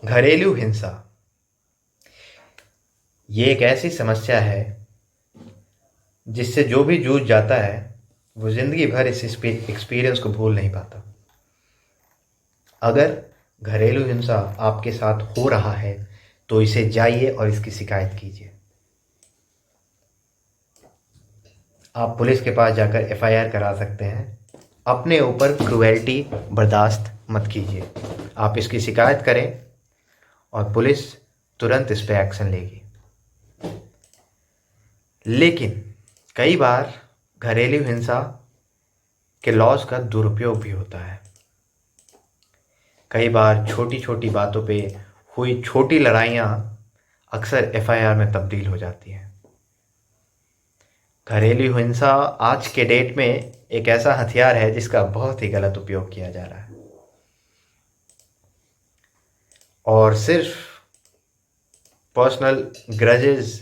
घरेलू हिंसा ये एक ऐसी समस्या है जिससे जो भी जूझ जाता है वो ज़िंदगी भर इस एक्सपीरियंस को भूल नहीं पाता। अगर घरेलू हिंसा आपके साथ हो रहा है तो इसे जाइए और इसकी शिकायत कीजिए। आप पुलिस के पास जाकर एफआईआर करा सकते हैं। अपने ऊपर क्रूएल्टी बर्दाश्त मत कीजिए। आप इसकी शिकायत करें और पुलिस तुरंत इस पे एक्शन लेगी। लेकिन कई बार घरेलू हिंसा के लॉज का दुरुपयोग भी होता है। कई बार छोटी छोटी बातों पे हुई छोटी लड़ाइयाँ अक्सर एफआईआर में तब्दील हो जाती हैं। घरेलू हिंसा आज के डेट में एक ऐसा हथियार है जिसका बहुत ही गलत उपयोग किया जा रहा है। और सिर्फ पर्सनल ग्रजेस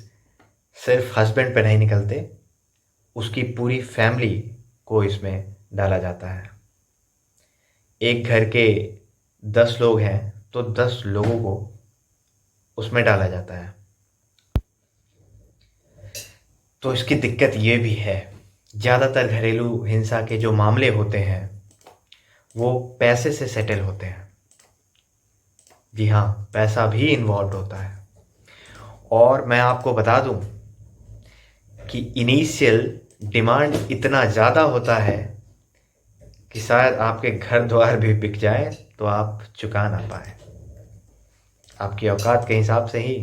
सिर्फ हस्बैंड पे नहीं निकलते, उसकी पूरी फैमिली को इसमें डाला जाता है। एक घर के 10 लोग हैं तो 10 लोगों को उसमें डाला जाता है। तो इसकी दिक्कत ये भी है, ज़्यादातर घरेलू हिंसा के जो मामले होते हैं वो पैसे से सेटल होते हैं। जी हाँ, पैसा भी इन्वॉल्व होता है। और मैं आपको बता दूं कि इनिशियल डिमांड इतना ज़्यादा होता है कि शायद आपके घर द्वार भी बिक जाए तो आप चुका ना पाए। आपकी औकात के हिसाब से ही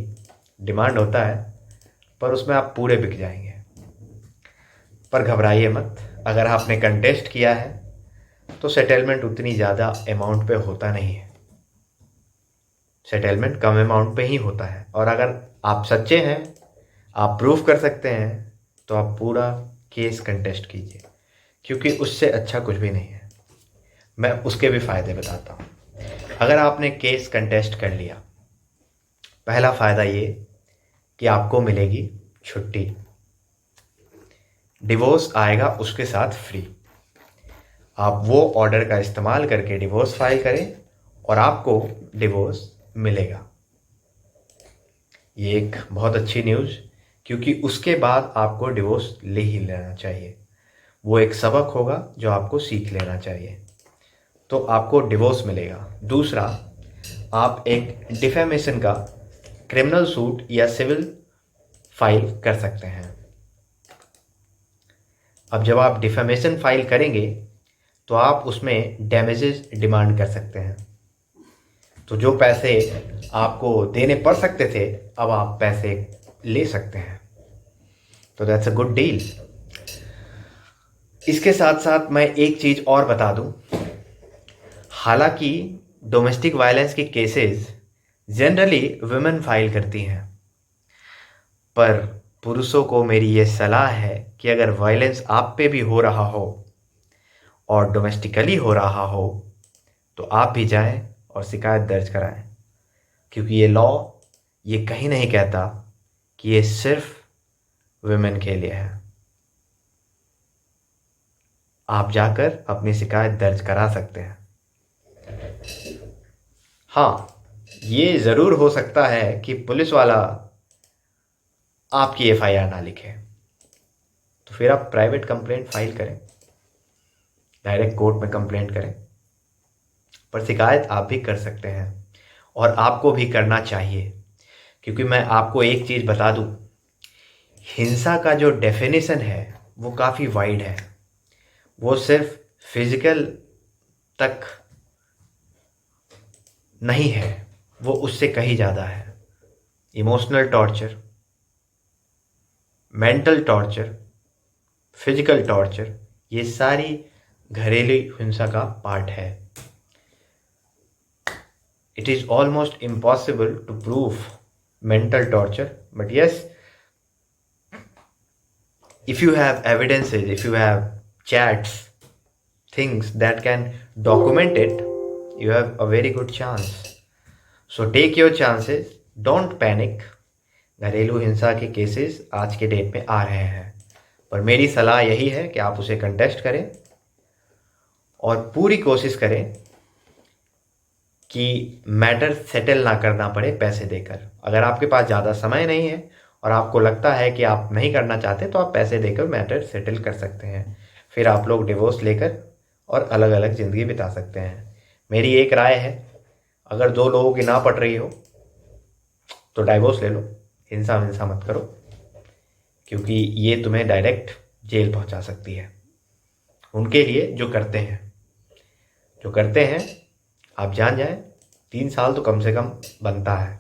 डिमांड होता है, पर उसमें आप पूरे बिक जाएंगे। पर घबराइए मत, अगर आपने कंटेस्ट किया है तो सेटलमेंट उतनी ज़्यादा अमाउंट पे होता नहीं है। सेटलमेंट कम अमाउंट पे ही होता है। और अगर आप सच्चे हैं, आप प्रूव कर सकते हैं, तो आप पूरा केस कंटेस्ट कीजिए, क्योंकि उससे अच्छा कुछ भी नहीं है। मैं उसके भी फ़ायदे बताता हूँ। अगर आपने केस कंटेस्ट कर लिया, पहला फ़ायदा ये कि आपको मिलेगी छुट्टी। डिवोर्स आएगा उसके साथ फ्री। आप वो ऑर्डर का इस्तेमाल करके डिवोर्स फाइल करें और आपको डिवोर्स मिलेगा। ये एक बहुत अच्छी न्यूज़, क्योंकि उसके बाद आपको डिवोर्स ले ही लेना चाहिए। वो एक सबक होगा जो आपको सीख लेना चाहिए। तो आपको डिवोर्स मिलेगा। दूसरा, आप एक डिफेमेशन का क्रिमिनल सूट या सिविल फाइल कर सकते हैं। अब जब आप डिफेमेशन फाइल करेंगे तो आप उसमें डैमेजेस डिमांड कर सकते हैं। तो जो पैसे आपको देने पड़ सकते थे, अब आप पैसे ले सकते हैं। तो दैट्स अ गुड डील। इसके साथ साथ मैं एक चीज़ और बता दूं, हालांकि डोमेस्टिक वायलेंस के केसेस जनरली वुमेन फाइल करती हैं, पर पुरुषों को मेरी ये सलाह है कि अगर वायलेंस आप पे भी हो रहा हो और डोमेस्टिकली हो रहा हो तो आप भी जाएं और शिकायत दर्ज कराएं, क्योंकि ये लॉ ये कहीं नहीं कहता कि ये सिर्फ वुमेन के लिए है। आप जाकर अपनी शिकायत दर्ज करा सकते हैं। हाँ, ये ज़रूर हो सकता है कि पुलिस वाला आपकी एफआईआर ना लिखे, तो फिर आप प्राइवेट कंप्लेंट फाइल करें, डायरेक्ट कोर्ट में कंप्लेंट करें। पर शिकायत आप भी कर सकते हैं और आपको भी करना चाहिए, क्योंकि मैं आपको एक चीज़ बता दूं, हिंसा का जो डेफिनेशन है वो काफ़ी वाइड है। वो सिर्फ फिजिकल तक नहीं है, वो उससे कहीं ज़्यादा है। Emotional torture, mental torture, physical torture, ये सारी घरेलू हिंसा का पार्ट है। It is almost impossible to prove mental torture, but yes, if you have evidences, if you have chats, things that can document it, you have a very good chance. So take your chances, don't panic. घरेलू हिंसा के cases आज के date में आ रहे हैं, पर मेरी सलाह यही है कि आप उसे कंटेस्ट करें और पूरी कोशिश करें कि मैटर सेटल ना करना पड़े पैसे देकर। अगर आपके पास ज़्यादा समय नहीं है और आपको लगता है कि आप नहीं करना चाहते तो आप पैसे देकर मैटर सेटल कर सकते हैं। फिर आप लोग डिवोर्स लेकर और अलग अलग ज़िंदगी बिता सकते हैं। मेरी एक राय है, अगर दो लोगों की ना पट रही हो तो डाइवोर्स ले लो, हिंसा हिंसा मत करो, क्योंकि ये तुम्हें डायरेक्ट जेल पहुंचा सकती है। उनके लिए जो करते हैं आप जान जाएं, 3 साल तो कम से कम बनता है।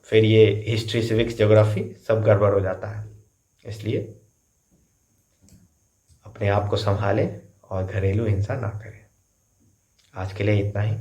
फिर ये हिस्ट्री, सिविक्स, ज्योग्राफी सब गड़बड़ हो जाता है। इसलिए अपने आप को संभालें और घरेलू हिंसा ना करें। आज के लिए इतना ही।